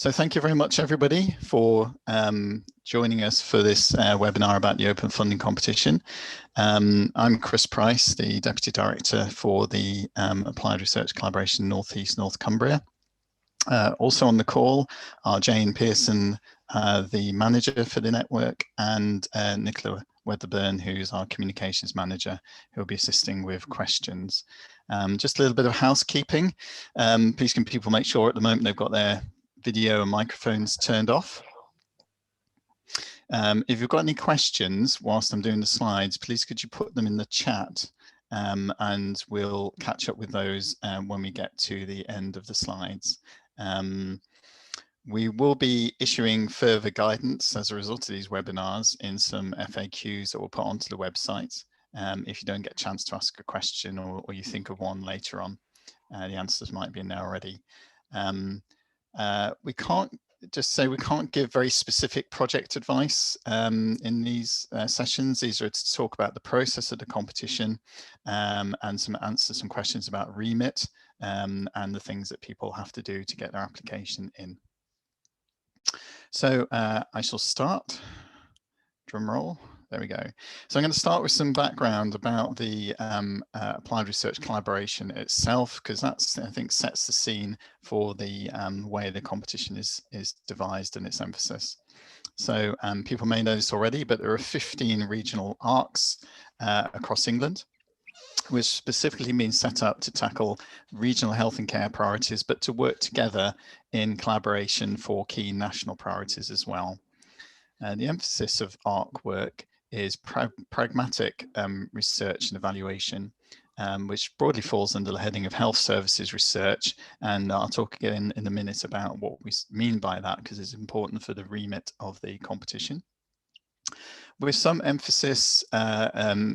So thank you very much, everybody, for joining us for this webinar about the Open Funding Competition. I'm Chris Price, the Deputy Director for the Applied Research Collaboration North East North Cumbria. Also on the call are Jane Pearson, the manager for the network, and Nicola Weatherburn, who's our communications manager, who will be assisting with questions. Just a little bit of housekeeping. Please can people make sure at the moment they've got their video and microphones turned off. If you've got any questions whilst I'm doing the slides, please could you put them in the chat, and we'll catch up with those when we get to the end of the slides. We will be issuing further guidance as a result of these webinars in some FAQs that we'll put onto the website. If you don't get a chance to ask a question or you think of one later on, the answers might be in there already. We can't give very specific project advice in these sessions. These are to talk about the process of the competition and answer some questions about remit and the things that people have to do to get their application in. So I shall start. Drum roll. There we go. So I'm going to start with some background about the Applied Research Collaboration itself, because that's, I think, sets the scene for the way the competition is devised and its emphasis. So people may know this already, but there are 15 regional ARCs across England, which specifically means set up to tackle regional health and care priorities, but to work together in collaboration for key national priorities as well. The emphasis of ARC work is pragmatic research and evaluation, which broadly falls under the heading of health services research. And I'll talk again in a minute about what we mean by that, because it's important for the remit of the competition. With some emphasis across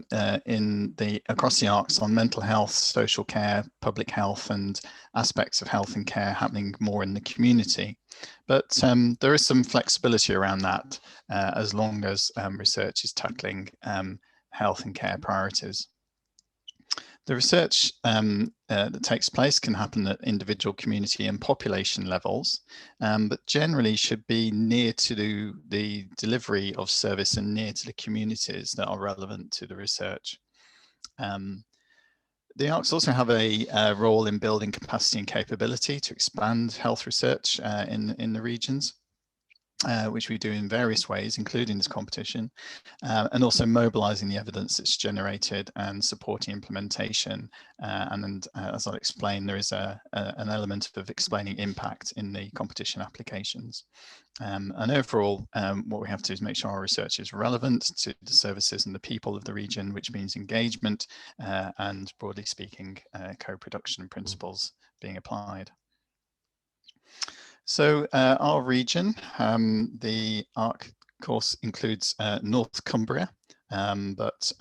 the ARCs on mental health, social care, public health, and aspects of health and care happening more in the community. But there is some flexibility around that as long as research is tackling health and care priorities. The research that takes place can happen at individual community and population levels, but generally should be near to the delivery of service and near to the communities that are relevant to the research. The ARCs also have a role in building capacity and capability to expand health research in the regions. Which we do in various ways, including this competition, and also mobilizing the evidence that's generated and supporting implementation. As I'll explain, there is an element of explaining impact in the competition applications. And overall, what we have to do is make sure our research is relevant to the services and the people of the region, which means engagement and, broadly speaking, co-production principles being applied. So our region, the ARC course includes North Cumbria, but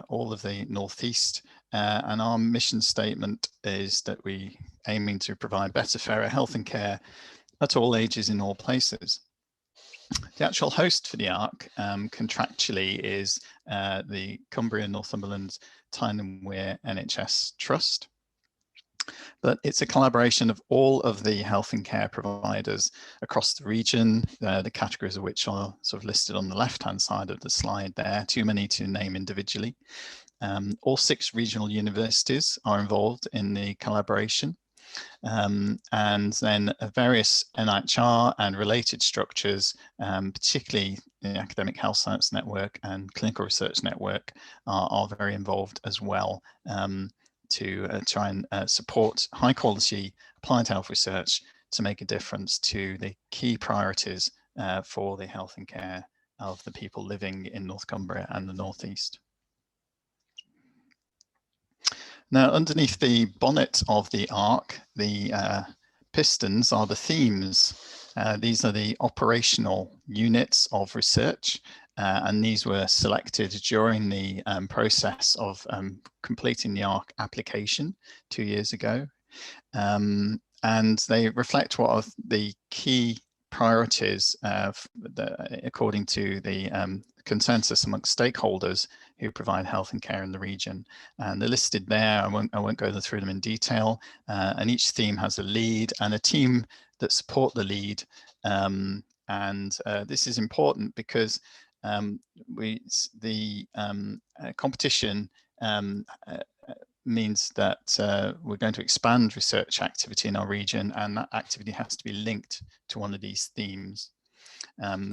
all of the Northeast, and our mission statement is that we aiming to provide better, fairer health and care at all ages in all places. The actual host for the ARC contractually is the Cumbria Northumberland Tyne and Wear NHS Trust. But it's a collaboration of all of the health and care providers across the region, the categories of which are sort of listed on the left-hand side of the slide there, too many to name individually. All 6 regional universities are involved in the collaboration. And then various NHR and related structures, particularly the Academic Health Science Network and Clinical Research Network are very involved as well. To try and support high quality applied health research to make a difference to the key priorities for the health and care of the people living in North Cumbria and the Northeast. Now, underneath the bonnet of the ARC, the pistons are the themes. These are the operational units of research. And these were selected during the process of completing the ARC application 2 years ago. And they reflect what are the key priorities according to the consensus amongst stakeholders who provide health and care in the region. And they're listed there. I won't go through them in detail. And each theme has a lead and a team that support the lead. This is important because the competition means that we're going to expand research activity in our region, and that activity has to be linked to one of these themes.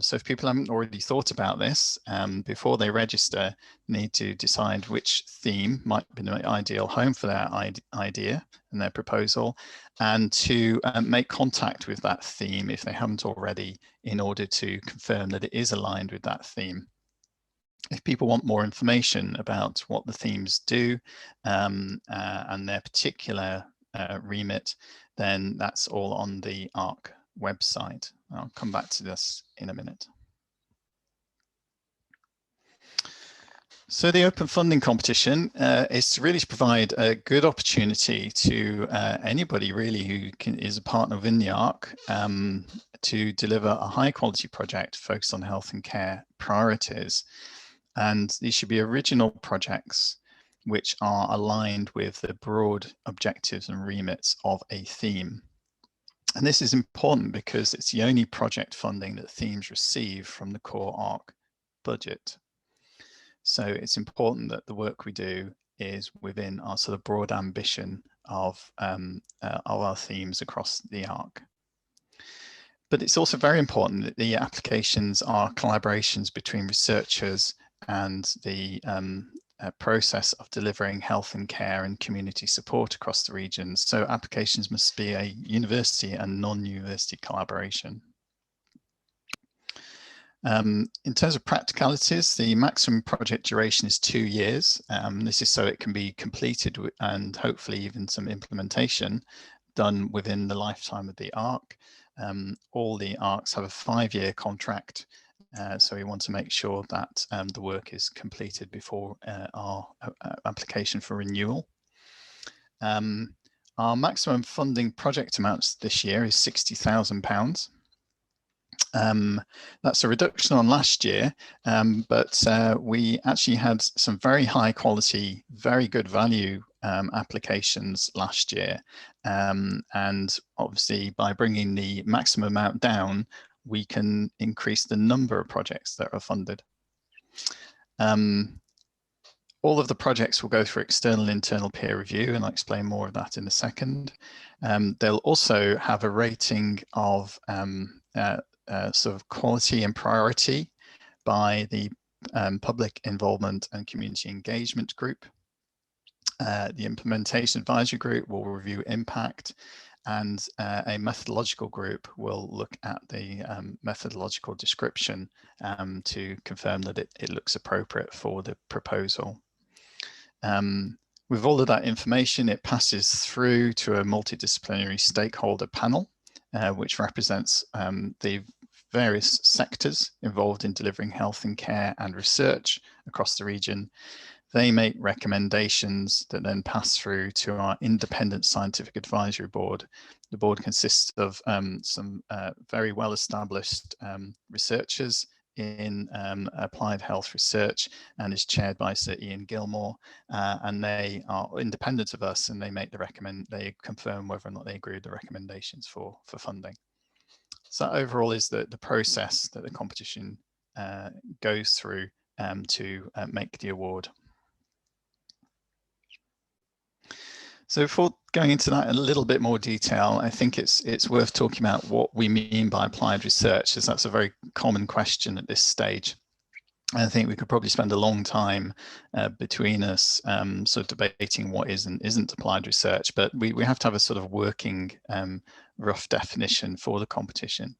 So if people haven't already thought about this, before they register, need to decide which theme might be the ideal home for their idea and their proposal, and to make contact with that theme if they haven't already, in order to confirm that it is aligned with that theme. If people want more information about what the themes do and their particular remit, then that's all on the ARC website. I'll come back to this in a minute. So the open funding competition is really to provide a good opportunity to anybody really who is a partner within the ARC to deliver a high quality project focused on health and care priorities. And these should be original projects which are aligned with the broad objectives and remits of a theme. And this is important because it's the only project funding that themes receive from the core ARC budget. So it's important that the work we do is within our sort of broad ambition of our themes across the ARC. But it's also very important that the applications are collaborations between researchers and the process of delivering health and care and community support across the region. So applications must be a university and non-university collaboration. In terms of practicalities, the maximum project duration is 2 years. This is so it can be completed and hopefully even some implementation done within the lifetime of the ARC. All the ARCs have a 5-year contract. So we want to make sure that the work is completed before our application for renewal. Our maximum funding project amounts this year is £60,000. That's a reduction on last year, but we actually had some very high quality, very good value applications last year. And obviously by bringing the maximum amount down, we can increase the number of projects that are funded. All of the projects will go through external and internal peer review, and I'll explain more of that in a second. They'll also have a rating of sort of quality and priority by the Public Involvement and Community Engagement Group. The Implementation Advisory Group will review impact, and a methodological group will look at the methodological description to confirm that it looks appropriate for the proposal. With all of that information, it passes through to a multidisciplinary stakeholder panel, which represents the various sectors involved in delivering health and care and research across the region. They make recommendations that then pass through to our independent scientific advisory board. The board consists of some very well-established researchers in applied health research and is chaired by Sir Ian Gilmore. And they are independent of us, and they confirm whether or not they agree with the recommendations for funding. So that overall is the process that the competition goes through to make the award. So before going into that in a little bit more detail, I think it's worth talking about what we mean by applied research, as that's a very common question at this stage. I think we could probably spend a long time between us sort of debating what is and isn't applied research, but we have to have a sort of working rough definition for the competition.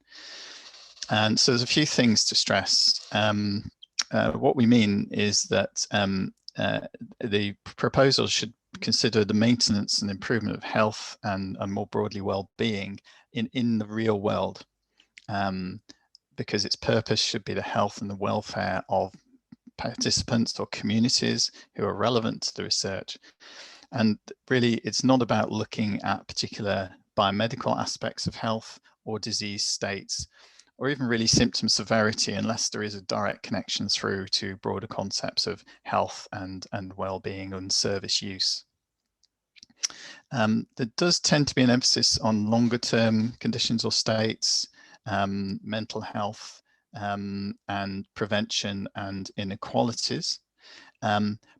And so there's a few things to stress. What we mean is that the proposal should consider the maintenance and improvement of health and more broadly well-being in the real world, because its purpose should be the health and the welfare of participants or communities who are relevant to the research. And really, it's not about looking at particular biomedical aspects of health or disease states, or even really symptom severity, unless there is a direct connection through to broader concepts of health and well-being and service use. There does tend to be an emphasis on longer term conditions or states, mental health, and prevention and inequalities.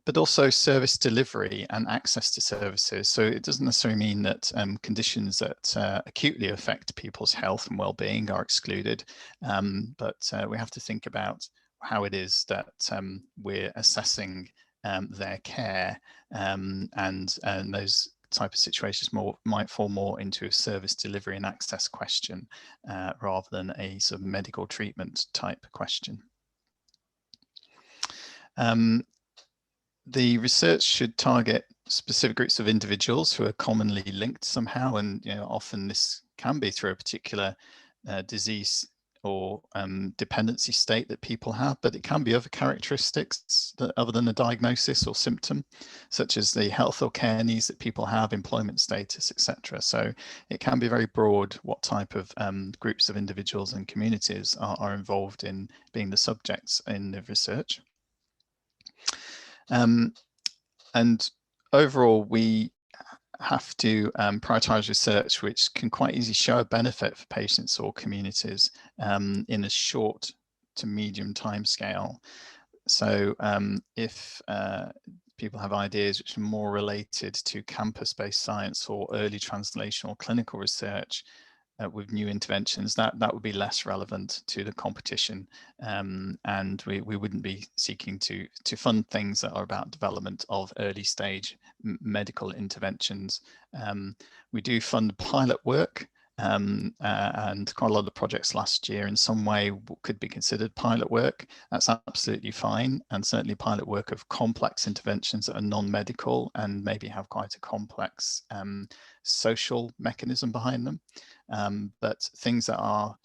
But also service delivery and access to services. So it doesn't necessarily mean that conditions that acutely affect people's health and well-being are excluded, but we have to think about how it is that we're assessing their care, and those type of situations might fall more into a service delivery and access question rather than a sort of medical treatment type question. The research should target specific groups of individuals who are commonly linked somehow, and often this can be through a particular disease or dependency state that people have, but it can be other characteristics that, other than a diagnosis or symptom, such as the health or care needs that people have, employment status, etc. So it can be very broad what type of groups of individuals and communities are involved in being the subjects in the research. And overall, we have to prioritize research which can quite easily show a benefit for patients or communities in a short to medium time scale. So if people have ideas which are more related to campus-based science or early translational clinical research with new interventions, that would be less relevant to the competition, and we wouldn't be seeking to fund things that are about development of early stage medical interventions. We do fund pilot work, and quite a lot of the projects last year in some way could be considered pilot work. That's absolutely fine, and certainly pilot work of complex interventions that are non-medical and maybe have quite a complex social mechanism behind them. But things that are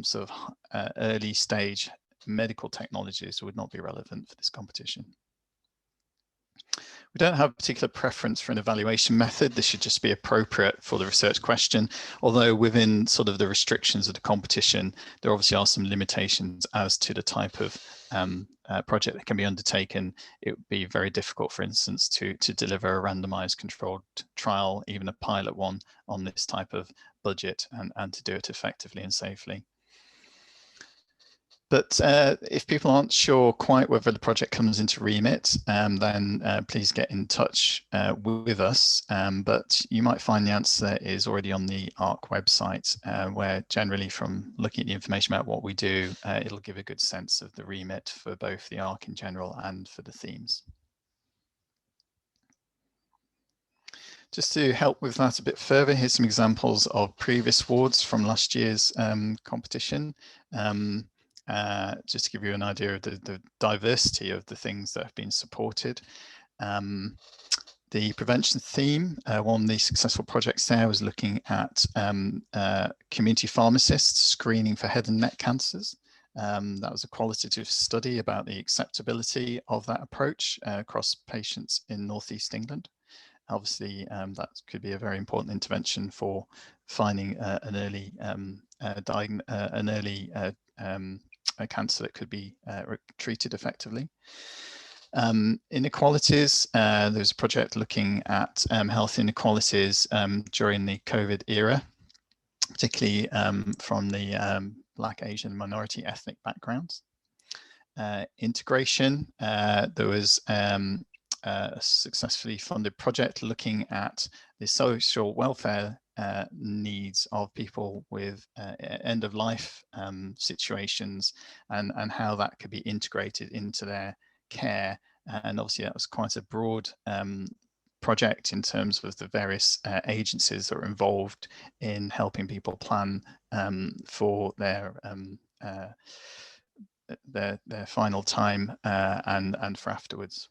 sort of early stage medical technologies would not be relevant for this competition. We don't have a particular preference for an evaluation method. This should just be appropriate for the research question, although within sort of the restrictions of the competition, there obviously are some limitations as to the type of project that can be undertaken. It would be very difficult, for instance, to deliver a randomized controlled trial, even a pilot one, on this type of budget and to do it effectively and safely. But if people aren't sure quite whether the project comes into remit, then please get in touch with us. But you might find the answer is already on the ARC website, where generally from looking at the information about what we do, it'll give a good sense of the remit for both the ARC in general and for the themes. Just to help with that a bit further, here's some examples of previous awards from last year's competition. Just to give you an idea of the diversity of the things that have been supported. The prevention theme, one of the successful projects there was looking at community pharmacists screening for head and neck cancers. That was a qualitative study about the acceptability of that approach across patients in Northeast England. Obviously, that could be a very important intervention for finding an early a cancer that could be treated effectively. Inequalities, there's a project looking at health inequalities during the COVID era, particularly from the Black, Asian, minority ethnic backgrounds. Integration, there was a successfully funded project looking at the social welfare needs of people with end-of-life situations and how that could be integrated into their care. And obviously that was quite a broad project in terms of the various agencies that are involved in helping people plan for their final time and for afterwards.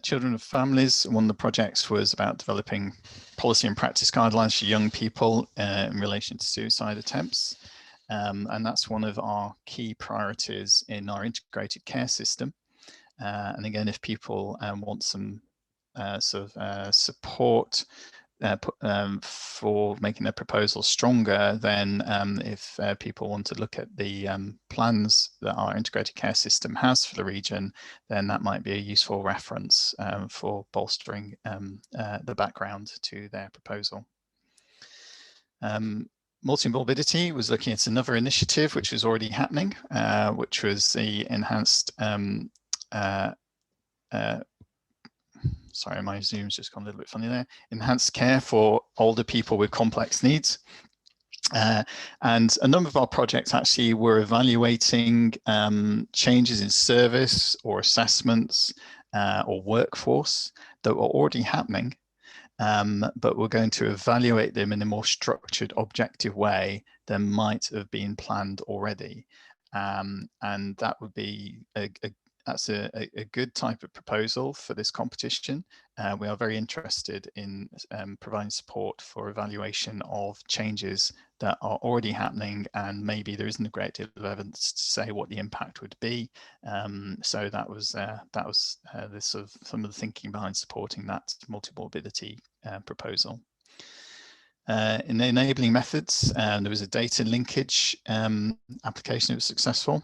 Children of families, one of the projects was about developing policy and practice guidelines for young people in relation to suicide attempts. And that's one of our key priorities in our integrated care system. And again, if people want some support for making their proposal stronger, then if people want to look at the plans that our integrated care system has for the region, then that might be a useful reference for bolstering the background to their proposal. Multimorbidity was looking at another initiative which was already happening, which was the enhanced sorry, my Zoom's just gone a little bit funny there. Enhanced care for older people with complex needs. And a number of our projects actually were evaluating changes in service or assessments or workforce that were already happening, but we're going to evaluate them in a more structured, objective way than might have been planned already. And that would be that's a good type of proposal for this competition. We are very interested in providing support for evaluation of changes that are already happening, and maybe there isn't a great deal of evidence to say what the impact would be. So that was this sort of some of the thinking behind supporting that multimorbidity proposal. In the enabling methods, there was a data linkage application that was successful.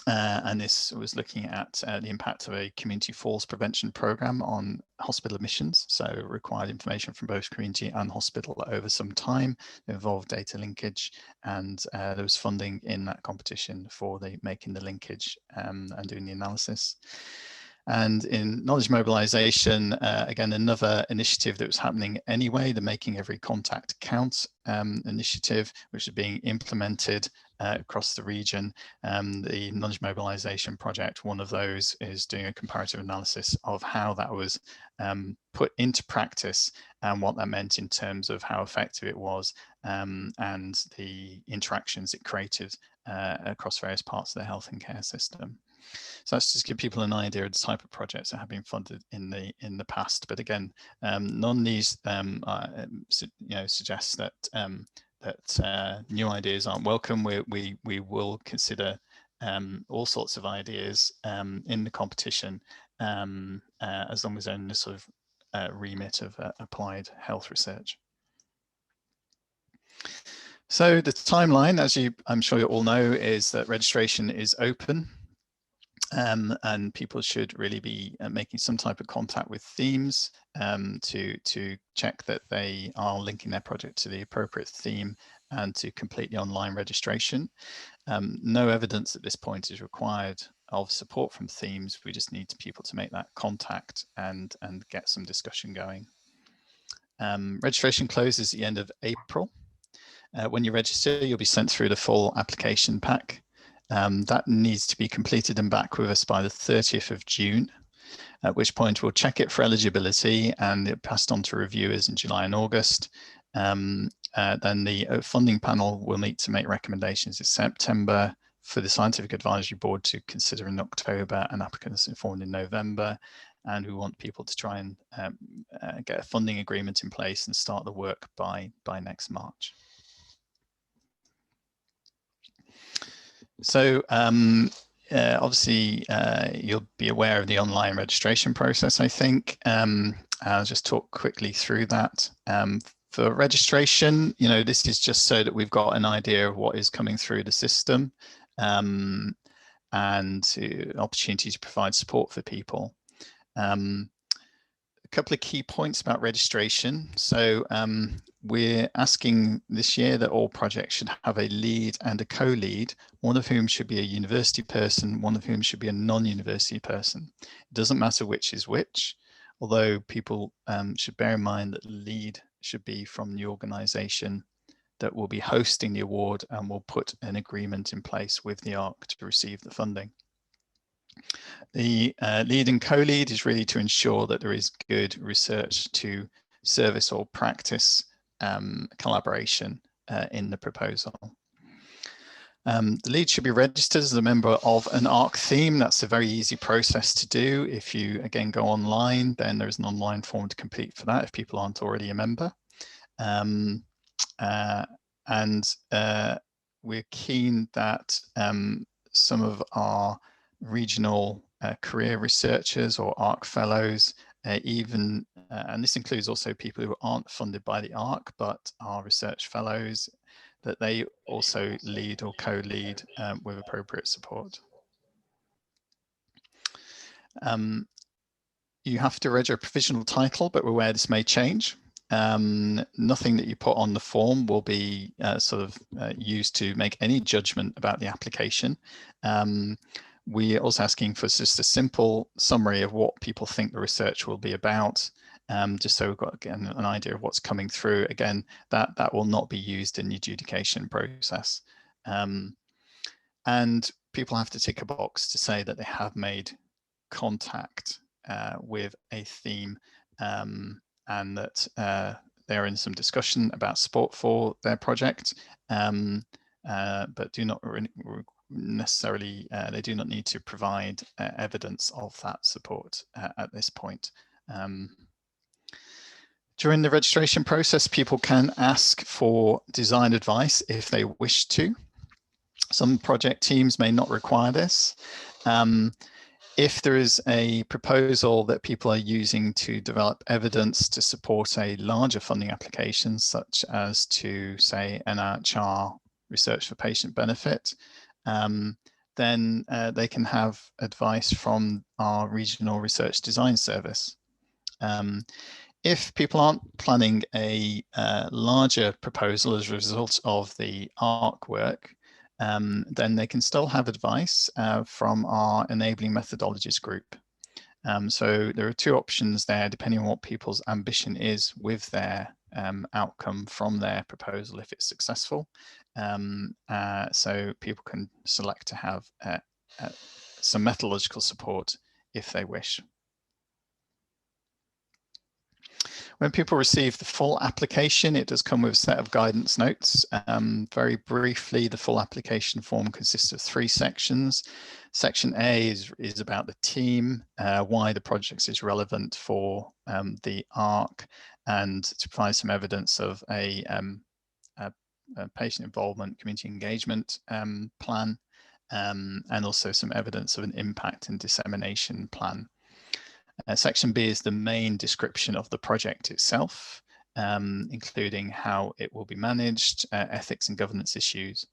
And this was looking at the impact of a community falls prevention program on hospital admissions. So it required information from both community and hospital over some time. It involved data linkage, and there was funding in that competition for making the linkage and doing the analysis. And in knowledge mobilization, again, another initiative that was happening anyway, the Making Every Contact Count initiative, which is being implemented across the region. The knowledge mobilization project, one of those is doing a comparative analysis of how that was put into practice and what that meant in terms of how effective it was and the interactions it created across various parts of the health and care system. So that's just to give people an idea of the type of projects that have been funded in the past. But again, none of these suggest that new ideas aren't welcome. We will consider all sorts of ideas in the competition as long as they're in the sort of remit of applied health research. So the timeline, as I'm sure you all know, is that registration is open. And people should really be making some type of contact with themes to check that they are linking their project to the appropriate theme and to complete the online registration. No evidence at this point is required of support from themes. We just need people to make that contact and get some discussion going. Registration closes at the end of April. When you register, you'll be sent through the full application pack. That needs to be completed and back with us by the 30th of June, at which point we'll check it for eligibility and it passed on to reviewers in July and August. Then the funding panel will meet to make recommendations in September, for the scientific advisory board to consider in October, and applicants informed in November. And we want people to try and get a funding agreement in place and start the work by next March. So obviously you'll be aware of the online registration process, I think. I'll just talk quickly through that. For registration, this is just so that we've got an idea of what is coming through the system and opportunity to provide support for people. A couple of key points about registration. So we're asking this year that all projects should have a lead and a co-lead, one of whom should be a university person, one of whom should be a non-university person. It doesn't matter which is which, although people should bear in mind that the lead should be from the organization that will be hosting the award and will put an agreement in place with the ARC to receive the funding. The lead and co-lead is really to ensure that there is good research to service or practice collaboration in the proposal. The lead should be registered as a member of an ARC theme. That's a very easy process to do. If you, again, go online, then there's an online form to complete for that if people aren't already a member. We're keen that some of our regional career researchers or ARC fellows even, and this includes also people who aren't funded by the ARC, but are research fellows, that they also lead or co-lead with appropriate support. You have to register a provisional title, but we're aware this may change. Nothing that you put on the form will be used to make any judgment about the application. We're also asking for just a simple summary of what people think the research will be about, just so we've got, again, an idea of what's coming through. Again, that will not be used in the adjudication process. And people have to tick a box to say that they have made contact with a theme, and that they're in some discussion about support for their project, but do not necessarily, they do not need to provide evidence of that support at this point. During the registration process, people can ask for design advice if they wish to. Some project teams may not require this. If there is a proposal that people are using to develop evidence to support a larger funding application, such as to say NIHR research for patient benefit, then they can have advice from our regional research design service. If people aren't planning a larger proposal as a result of the ARC work, then they can still have advice from our enabling methodologies group. So there are two options there, depending on what people's ambition is with their outcome from their proposal if it's successful. So people can select to have some methodological support if they wish. When people receive the full application, it does come with a set of guidance notes. Very briefly, the full application form consists of 3 sections. Section A is about the team, why the project is relevant for the ARC, and to provide some evidence of a patient involvement, community engagement plan, and also some evidence of an impact and dissemination plan. Section B is the main description of the project itself, including how it will be managed, ethics and governance issues.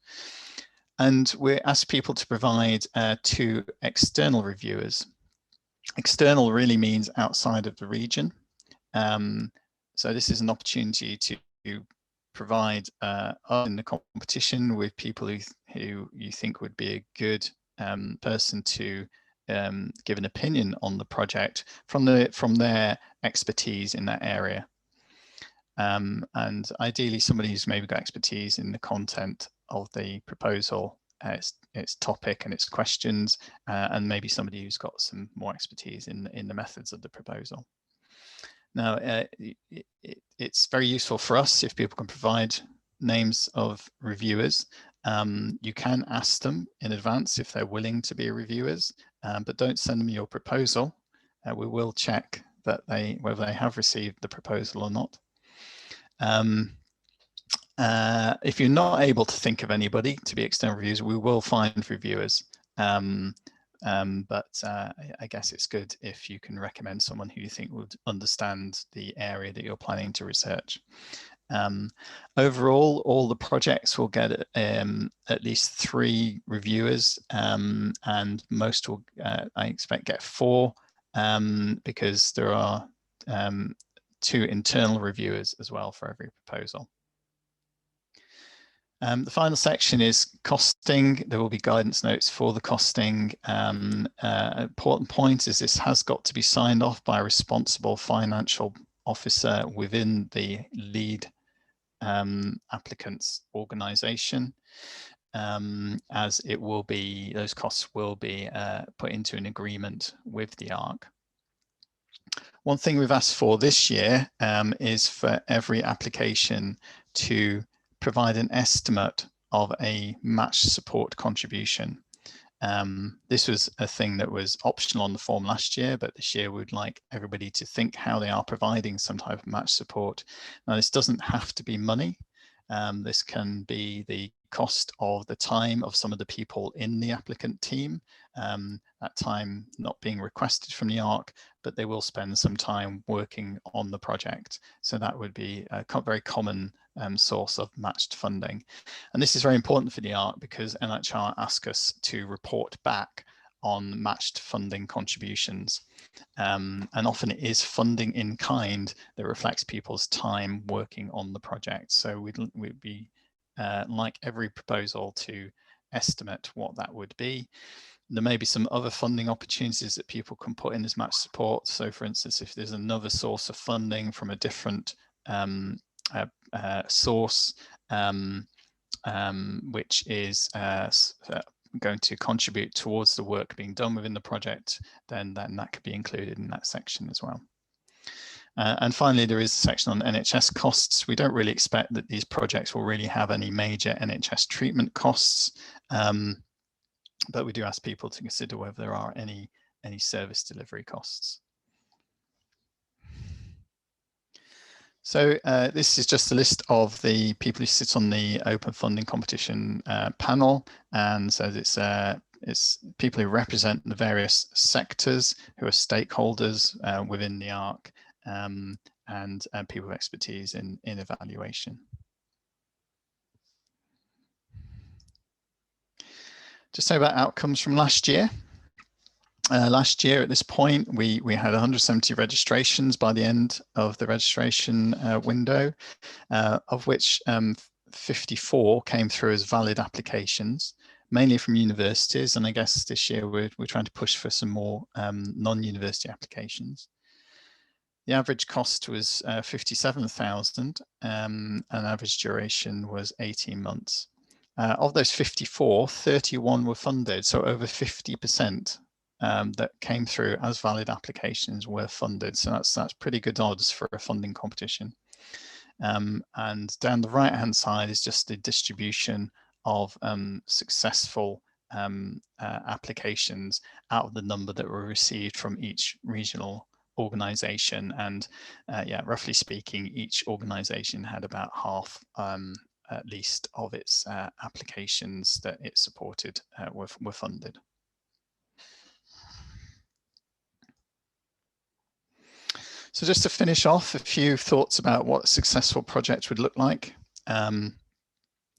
And we ask people to provide 2 external reviewers. External really means outside of the region. So this is an opportunity to provide in the competition with people who you think would be a good person to give an opinion on the project from their expertise in that area, and ideally somebody who's maybe got expertise in the content of the proposal, its topic and its questions, and maybe somebody who's got some more expertise in the methods of the proposal. Now, it's very useful for us if people can provide names of reviewers. You can ask them in advance if they're willing to be reviewers, but don't send them your proposal. We will check that whether they have received the proposal or not. If you're not able to think of anybody to be external reviewers, we will find reviewers. But I guess it's good if you can recommend someone who you think would understand the area that you're planning to research. Overall, all the projects will get at least 3 reviewers, and most will, I expect, get 4, because there are 2 internal reviewers as well for every proposal. The final section is costing. There will be guidance notes for the costing. Important point is this has got to be signed off by a responsible financial officer within the lead applicant's organization, as it will be, those costs will be put into an agreement with the ARC. One thing we've asked for this year is for every application to provide an estimate of a match support contribution. This was a thing that was optional on the form last year, but this year we'd like everybody to think how they are providing some type of match support. Now, this doesn't have to be money. This can be the cost of the time of some of the people in the applicant team, that time not being requested from the ARC, but they will spend some time working on the project. So that would be a very common source of matched funding. And this is very important for the ARC because NHR asks us to report back on matched funding contributions. And often it is funding in kind that reflects people's time working on the project. So we'd be like every proposal to estimate what that would be. There may be some other funding opportunities that people can put in as match support. So for instance, if there's another source of funding from a different source, which is going to contribute towards the work being done within the project, then that could be included in that section as well. And finally, there is a section on NHS costs. We don't really expect that these projects will really have any major NHS treatment costs, but we do ask people to consider whether there are any service delivery costs. So this is just a list of the people who sit on the Open Funding Competition panel, and so it's people who represent the various sectors who are stakeholders within the ARC, and people with expertise in evaluation. Just say about outcomes from last year. Last year at this point, we had 170 registrations by the end of the registration window, of which 54 came through as valid applications, mainly from universities. And I guess this year we're trying to push for some more non-university applications. The average cost was 57,000, and average duration was 18 months. Of those 54, 31 were funded, so over 50% that came through as valid applications were funded. So that's pretty good odds for a funding competition. And down the right-hand side is just the distribution of successful applications out of the number that were received from each regional organization. And yeah, roughly speaking, each organization had about half at least of its applications that it supported were funded. So just to finish off, a few thoughts about what a successful project would look like.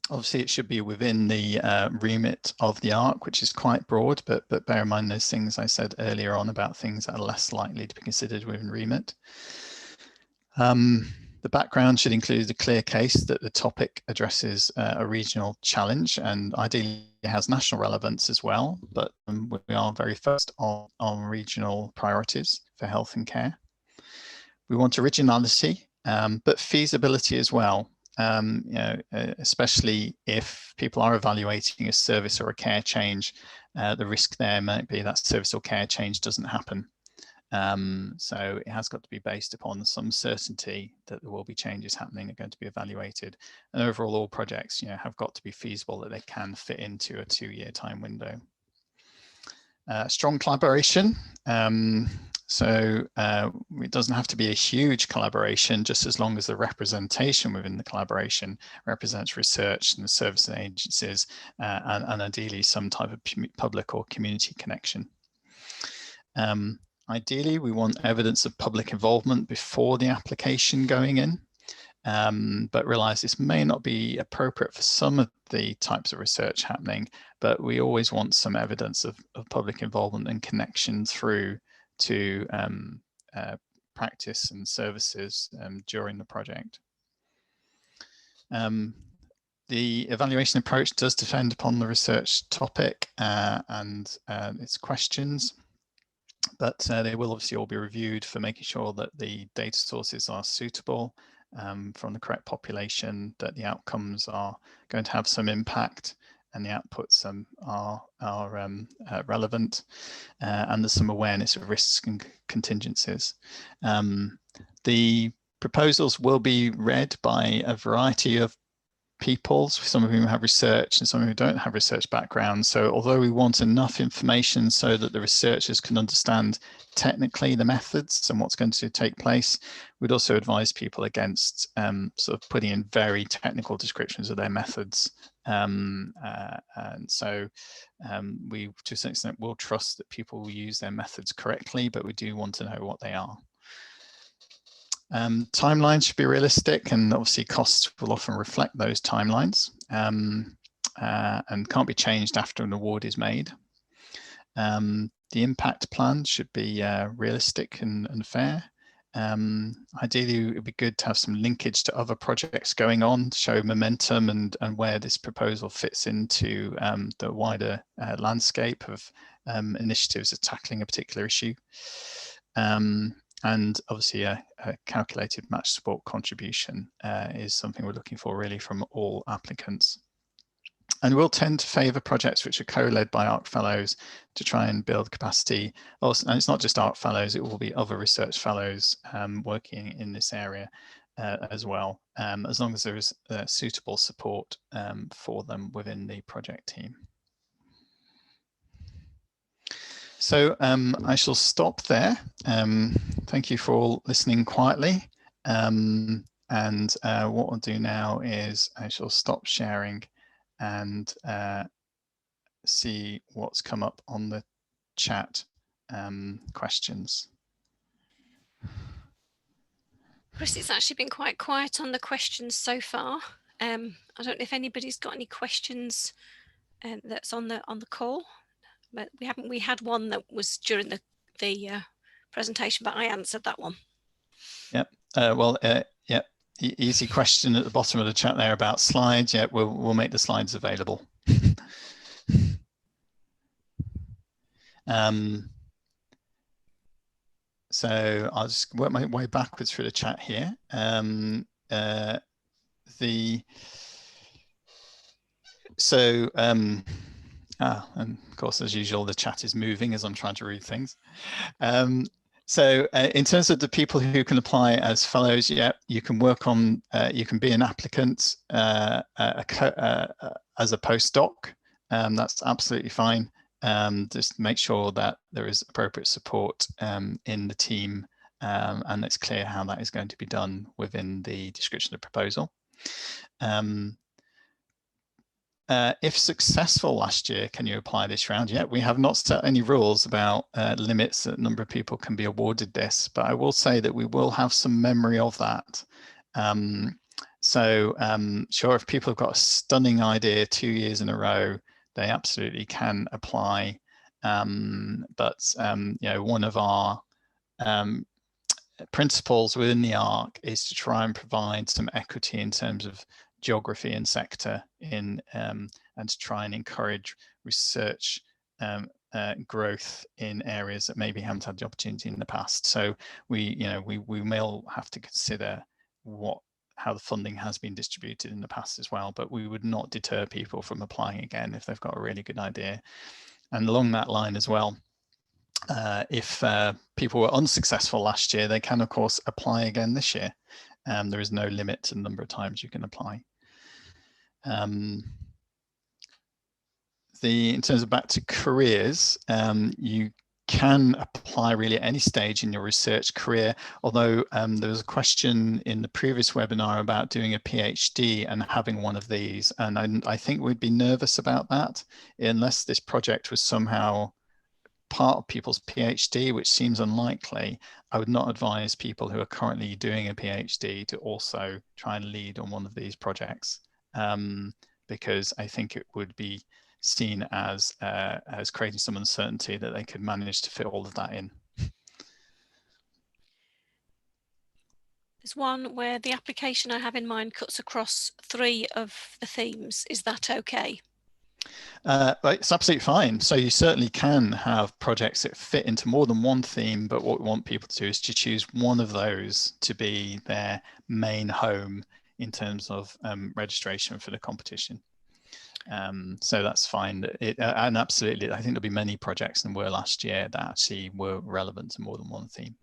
Obviously, it should be within the remit of the ARC, which is quite broad, but bear in mind those things I said earlier on about things that are less likely to be considered within remit. The background should include a clear case that the topic addresses a regional challenge and ideally has national relevance as well, but we are very focused on regional priorities for health and care. We want originality, but feasibility as well. You know, especially if people are evaluating a service or a care change, the risk there might be that service or care change doesn't happen. So it has got to be based upon some certainty that there will be changes happening that are going to be evaluated. And overall, all projects, you know, have got to be feasible, that they can fit into a 2-year time window. Strong collaboration. So it doesn't have to be a huge collaboration, just as long as the representation within the collaboration represents research and the service agencies, and ideally some type of public or community connection. Ideally, we want evidence of public involvement before the application going in, but realize this may not be appropriate for some of the types of research happening, but we always want some evidence of public involvement and connection through to practice and services during the project. The evaluation approach does depend upon the research topic and its questions, but they will obviously all be reviewed for making sure that the data sources are suitable from the correct population, that the outcomes are going to have some impact and the outputs are relevant, and there's some awareness of risks and contingencies. The proposals will be read by a variety of people, some of whom have research and some who don't have research backgrounds. So although we want enough information so that the researchers can understand technically the methods and what's going to take place, we'd also advise people against sort of putting in very technical descriptions of their methods. And so we, to a certain extent, will trust that people will use their methods correctly, but we do want to know what they are. Timelines should be realistic, and obviously costs will often reflect those timelines and can't be changed after an award is made. The impact plan should be realistic and fair. Ideally, it would be good to have some linkage to other projects going on to show momentum and where this proposal fits into the wider landscape of initiatives of tackling a particular issue. And obviously a calculated match support contribution is something we're looking for really from all applicants. And we'll tend to favour projects which are co-led by ARC Fellows to try and build capacity. Also, and it's not just ARC Fellows, it will be other research fellows working in this area as well, as long as there is suitable support for them within the project team. So I shall stop there. Thank you for all listening quietly. And what I'll do now is I shall stop sharing and see what's come up on the chat questions. Chris, it's actually been quite quiet on the questions so far. I don't know if anybody's got any questions that's on the call. But we had one that was during the presentation, but I answered that one. Yep. Yeah. Easy question at the bottom of the chat there about slides. Yeah, we'll make the slides available. So I'll just work my way backwards through the chat here. And of course, as usual, the chat is moving as I'm trying to read things. So in terms of the people who can apply as fellows, yeah, you can work on, you can be an applicant as a postdoc. That's absolutely fine. Just make sure that there is appropriate support in the team and it's clear how that is going to be done within the description of the proposal. If successful last year, can you apply this round? Yeah, we have not set any rules about limits that number of people can be awarded this, but I will say that we will have some memory of that. Sure, if people have got a stunning idea 2 years in a row, they absolutely can apply. You know, one of our principles within the ARC is to try and provide some equity in terms of geography and sector and to try and encourage research growth in areas that maybe haven't had the opportunity in the past. So we may all have to consider how the funding has been distributed in the past as well, but we would not deter people from applying again if they've got a really good idea. And along that line as well, if people were unsuccessful last year, they can of course apply again this year. There is no limit to the number of times you can apply. In terms of back to careers, you can apply really at any stage in your research career, although there was a question in the previous webinar about doing a PhD and having one of these, and I think we'd be nervous about that unless this project was somehow part of people's PhD, which seems unlikely. I would not advise people who are currently doing a PhD to also try and lead on one of these projects, because I think it would be seen as creating some uncertainty that they could manage to fit all of that in. There's one where the application I have in mind cuts across 3 of the themes. Is that okay? It's absolutely fine. So you certainly can have projects that fit into more than one theme, but what we want people to do is to choose one of those to be their main home in terms of registration for the competition. So that's fine. And absolutely, I think there'll be many projects than were last year that actually were relevant to more than one theme.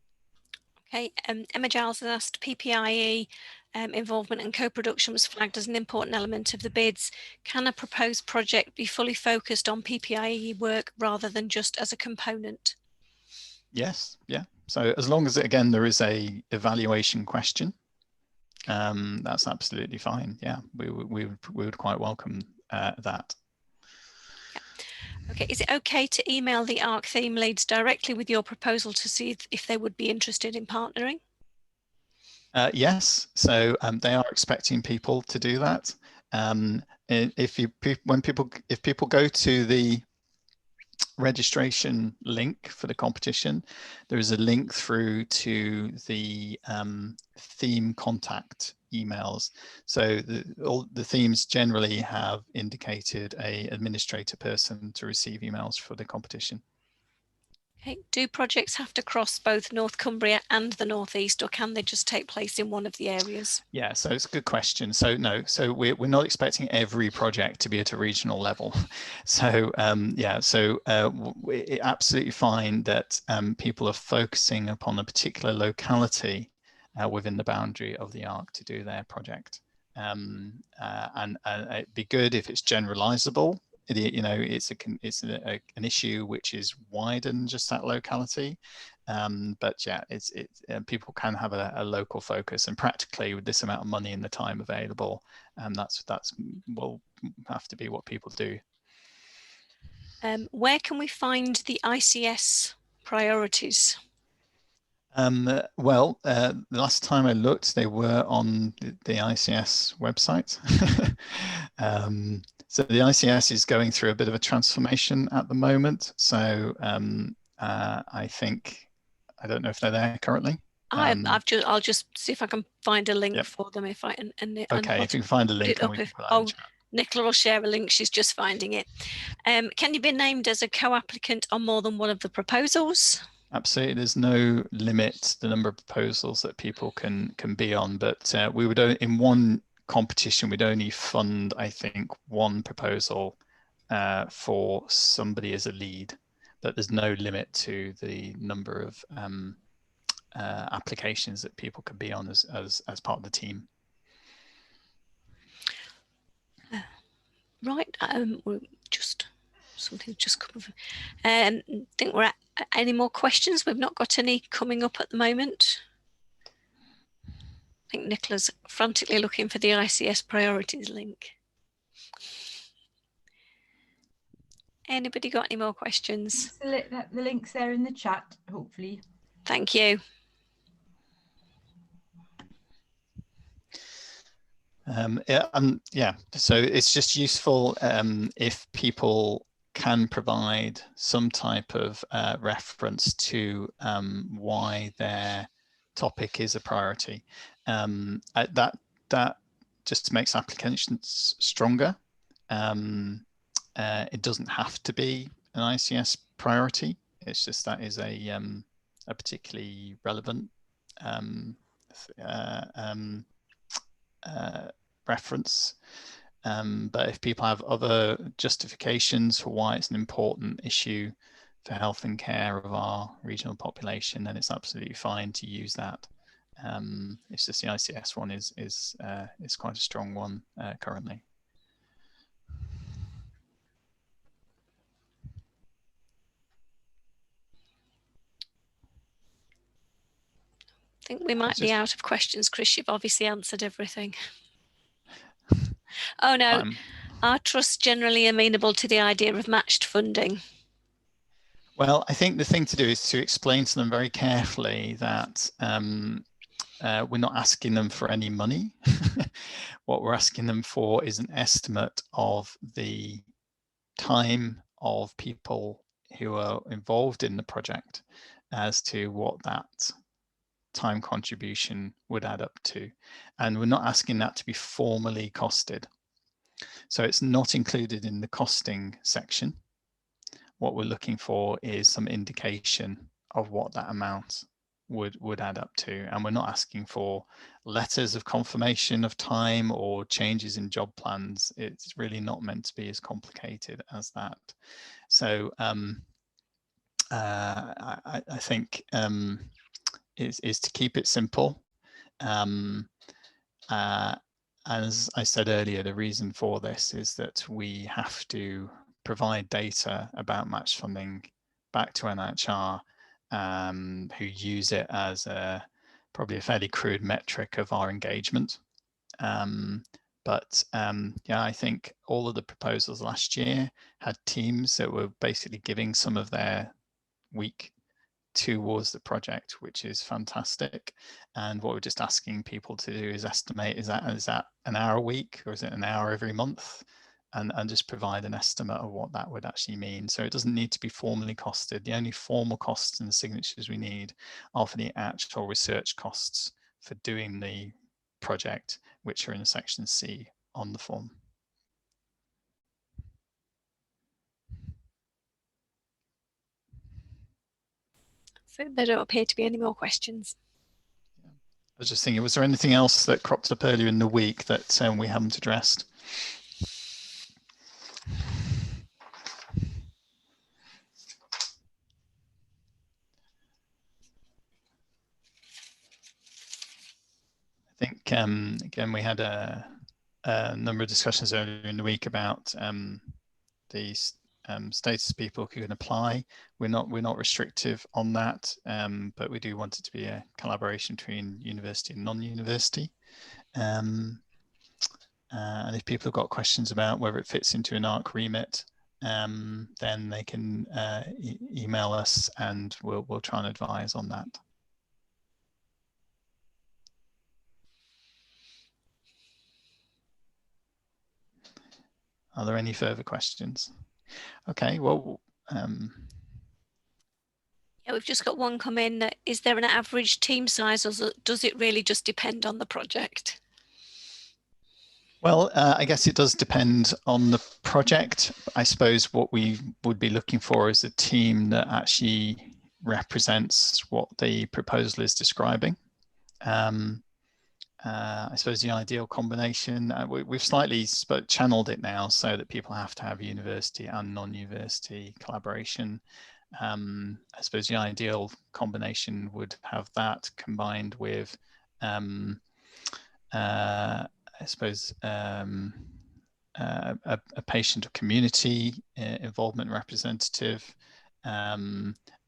Okay, Emma Giles has asked, PPIE involvement and co-production was flagged as an important element of the bids. Can a proposed project be fully focused on PPIE work rather than just as a component? Yes, yeah. So as long as, again, there is a evaluation question, that's absolutely fine. Yeah, we would quite welcome that. Okay, is it okay to email the ARC theme leads directly with your proposal to see if they would be interested in partnering? Yes, so they are expecting people to do that. If people go to the registration link for the competition, there is a link through to the theme contact emails. So all the themes generally have indicated a administrator person to receive emails for the competition. Okay. Do projects have to cross both North Cumbria and the North East, or can they just take place in one of the areas? Yeah, so it's a good question. So no, so we're not expecting every project to be at a regional level. So yeah, so it's absolutely fine that people are focusing upon a particular locality within the boundary of the ARC to do their project. And it'd be good if it's generalizable. It's an issue which is wider than just that locality. But yeah, people can have a local focus, and practically with this amount of money and the time available, that's will have to be what people do. Where can we find the ICS priorities? Well, the last time I looked, they were on the ICS website. So the ICS is going through a bit of a transformation at the moment. So I think, I don't know if they're there currently. I'll just see if I can find a link Yep. for them. If I okay, if you can find a link, and we can put it up. Nicola will share a link. She's just finding it. Can you be named as a co-applicant on more than one of the proposals? Absolutely, there's no limit to the number of proposals that people can be on, but we would, in one competition, we'd only fund, I think, one proposal for somebody as a lead, but there's no limit to the number of applications that people can be on as part of the team. Right, just something just come up. I think we're at any more questions? We've not got any coming up at the moment. I think Nicola's frantically looking for the ICS priorities link. Anybody got any more questions? The link's there in the chat, hopefully. Thank you. Yeah, so it's just useful if people can provide some type of reference to why their topic is a priority. That just makes applications stronger. It doesn't have to be an ICS priority. It's just that is a particularly relevant reference. But if people have other justifications for why it's an important issue for health and care of our regional population, then it's absolutely fine to use that. It's just the ICS one is quite a strong one currently. I think we might be out of questions, Chris. You've obviously answered everything. Oh no, are trusts generally amenable to the idea of matched funding? Well, I think the thing to do is to explain to them very carefully that we're not asking them for any money. What we're asking them for is an estimate of the time of people who are involved in the project as to what that time contribution would add up to. And we're not asking that to be formally costed. So it's not included in the costing section. What we're looking for is some indication of what that amount would add up to. And we're not asking for letters of confirmation of time or changes in job plans. It's really not meant to be as complicated as that. So I think is to keep it simple. As I said earlier, the reason for this is that we have to provide data about match funding back to NHR, who use it as probably a fairly crude metric of our engagement. Yeah, I think all of the proposals last year had teams that were basically giving some of their week towards the project, which is fantastic. And what we're just asking people to do is estimate, is that an hour a week, or is it an hour every month? And just provide an estimate of what that would actually mean. So it doesn't need to be formally costed. The only formal costs and signatures we need are for the actual research costs for doing the project, which are in section C on the form. So there don't appear to be any more questions. I was just thinking, was there anything else that cropped up earlier in the week that we haven't addressed? I think, again, we had a number of discussions earlier in the week about the status people who can apply. We're not restrictive on that, but we do want it to be a collaboration between university and non-university. And if people have got questions about whether it fits into an ARC remit, then they can email us, and we'll try and advise on that. Are there any further questions? Okay, well, yeah, we've just got one come in. Is there an average team size, or does it really just depend on the project? Well, I guess it does depend on the project. I suppose what we would be looking for is a team that actually represents what the proposal is describing. I suppose the ideal combination, we've slightly channeled it now so that people have to have university and non-university collaboration. I suppose the ideal combination would have that combined with, I suppose, a patient or community involvement representative,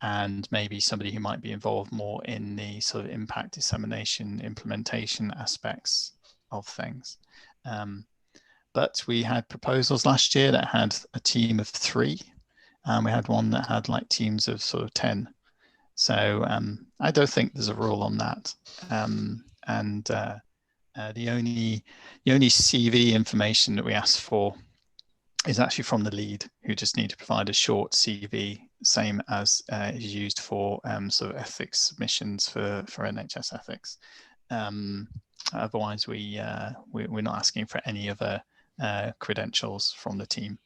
and maybe somebody who might be involved more in the sort of impact dissemination implementation aspects of things. But we had proposals last year that had a team of 3, and we had one that had like teams of sort of 10. So I don't think there's a rule on that. The only CV information that we ask for is actually from the lead, who just need to provide a short CV, same as is used for sort of ethics submissions for NHS ethics. Otherwise, we're not asking for any other credentials from the team.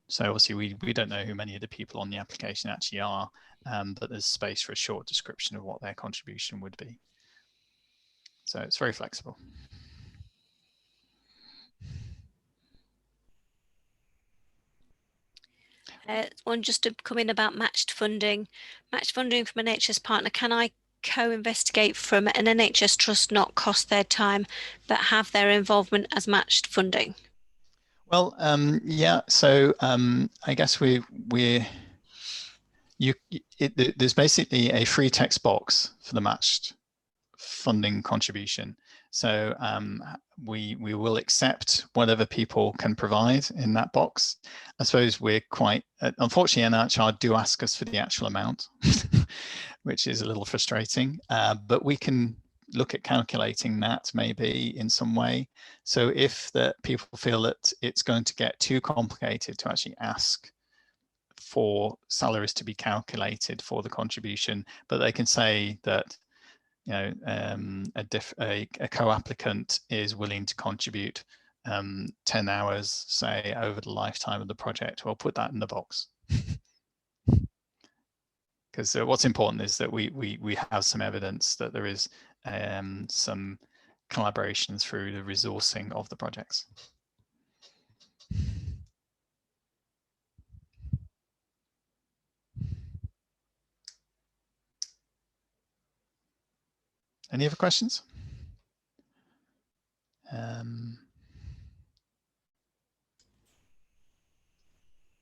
So obviously we don't know who many of the people on the application actually are, but there's space for a short description of what their contribution would be. So it's very flexible. One just to come in about matched funding. Matched funding from an NHS partner. Can I co-investigate from an NHS trust, not cost their time, but have their involvement as matched funding? Well, yeah. So I guess there's basically a free text box for the matched funding contribution. So we will accept whatever people can provide in that box. I suppose we're quite, unfortunately, NHR do ask us for the actual amount, which is a little frustrating, but we can look at calculating that maybe in some way. So if the people feel that it's going to get too complicated to actually ask for salaries to be calculated for the contribution, but they can say that, you know, a co-applicant is willing to contribute 10 hours, say, over the lifetime of the project. We'll put that in the box. Because what's important is that we have some evidence that there is some collaboration through the resourcing of the projects. Any other questions?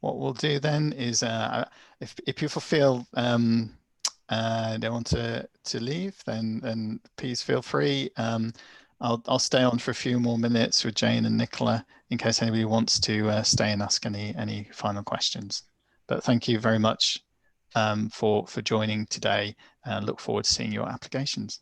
What we'll do then is, if people feel they want to leave, then please feel free. I'll stay on for a few more minutes with Jane and Nicola in case anybody wants to stay and ask any final questions. But thank you very much for joining today, and look forward to seeing your applications.